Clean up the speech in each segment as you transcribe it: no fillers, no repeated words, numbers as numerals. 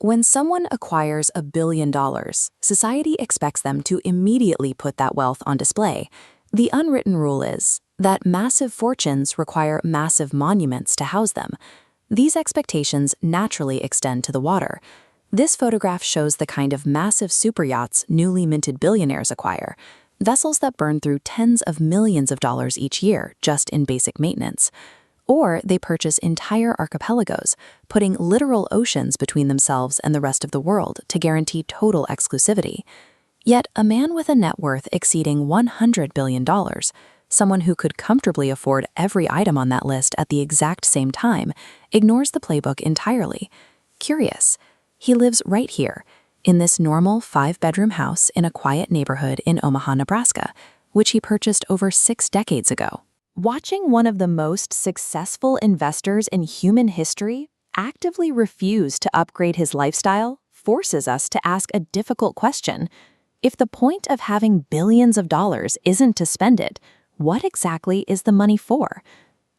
When someone acquires $1 billion, society expects them to immediately put that wealth on display. The unwritten rule is that massive fortunes require massive monuments to house them. These expectations naturally extend to the water. This photograph shows the kind of massive superyachts newly minted billionaires acquire, vessels that burn through tens of millions of dollars each year just in basic maintenance. Or they purchase entire archipelagos, putting literal oceans between themselves and the rest of the world to guarantee total exclusivity. Yet a man with a net worth exceeding $100 billion, someone who could comfortably afford every item on that list at the exact same time, ignores the playbook entirely. Curious, he lives right here, in this normal 5-bedroom house in a quiet neighborhood in Omaha, Nebraska, which he purchased over 6 decades ago. Watching one of the most successful investors in human history actively refuse to upgrade his lifestyle forces us to ask a difficult question. If the point of having billions of dollars isn't to spend it, what exactly is the money for?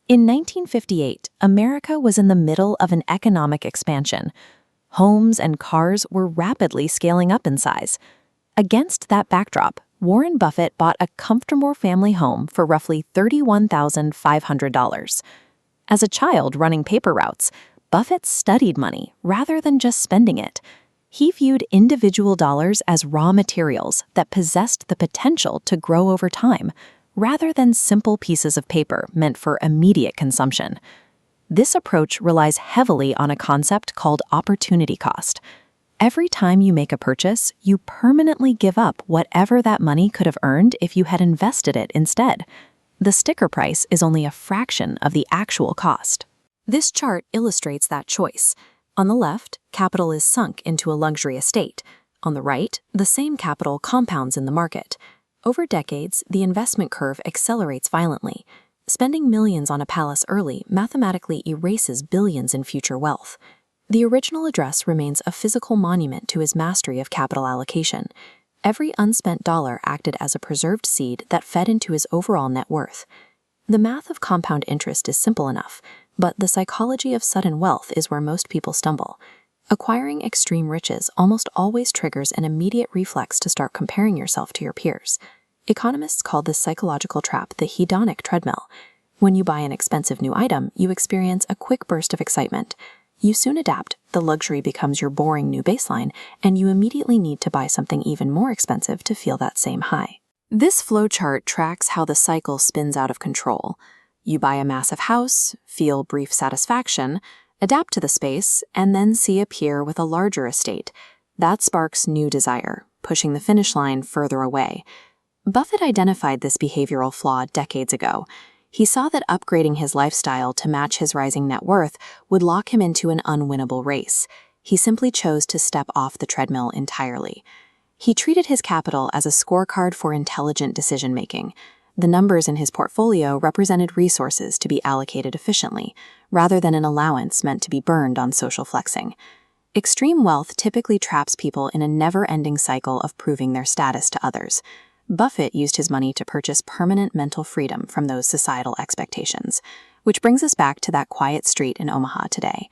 In 1958, America was in the middle of an economic expansion. Homes and cars were rapidly scaling up in size. Against that backdrop, Warren Buffett bought a comfortable family home for roughly $31,500. As a child running paper routes, Buffett studied money rather than just spending it. He viewed individual dollars as raw materials that possessed the potential to grow over time, rather than simple pieces of paper meant for immediate consumption. This approach relies heavily on a concept called opportunity cost. Every time you make a purchase, you permanently give up whatever that money could have earned if you had invested it instead. The sticker price is only a fraction of the actual cost. This chart illustrates that choice. On the left, capital is sunk into a luxury estate. On the right, the same capital compounds in the market. Over decades, the investment curve accelerates violently. Spending millions on a palace early mathematically erases billions in future wealth. The original address remains a physical monument to his mastery of capital allocation. Every unspent dollar acted as a preserved seed that fed into his overall net worth. The math of compound interest is simple enough, but the psychology of sudden wealth is where most people stumble. Acquiring extreme riches almost always triggers an immediate reflex to start comparing yourself to your peers. Economists call this psychological trap the hedonic treadmill. When you buy an expensive new item, you experience a quick burst of excitement. You soon adapt, the luxury becomes your boring new baseline, and you immediately need to buy something even more expensive to feel that same high. This flowchart tracks how the cycle spins out of control. You buy a massive house, feel brief satisfaction, adapt to the space, and then see a peer with a larger estate. That sparks new desire, pushing the finish line further away. Buffett identified this behavioral flaw decades ago. He saw that upgrading his lifestyle to match his rising net worth would lock him into an unwinnable race. He simply chose to step off the treadmill entirely. He treated his capital as a scorecard for intelligent decision-making. The numbers in his portfolio represented resources to be allocated efficiently, rather than an allowance meant to be burned on social flexing. Extreme wealth typically traps people in a never-ending cycle of proving their status to others. Buffett used his money to purchase permanent mental freedom from those societal expectations, which brings us back to that quiet street in Omaha today.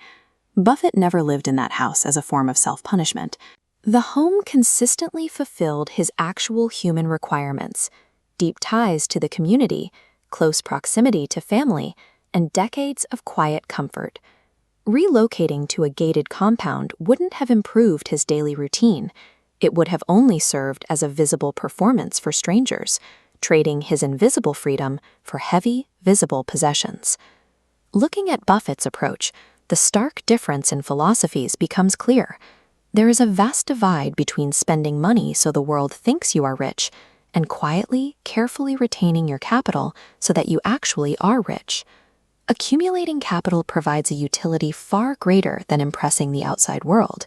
Buffett never lived in that house as a form of self-punishment. The home consistently fulfilled his actual human requirements: deep ties to the community, close proximity to family, and decades of quiet comfort. Relocating to a gated compound wouldn't have improved his daily routine. It would have only served as a visible performance for strangers, trading his invisible freedom for heavy, visible possessions. Looking at Buffett's approach, the stark difference in philosophies becomes clear. There is a vast divide between spending money so the world thinks you are rich and quietly, carefully retaining your capital so that you actually are rich. Accumulating capital provides a utility far greater than impressing the outside world.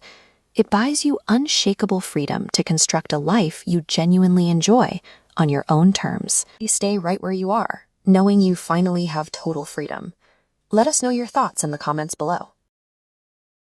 It buys you unshakable freedom to construct a life you genuinely enjoy on your own terms. You stay right where you are, knowing you finally have total freedom. Let us know your thoughts in the comments below.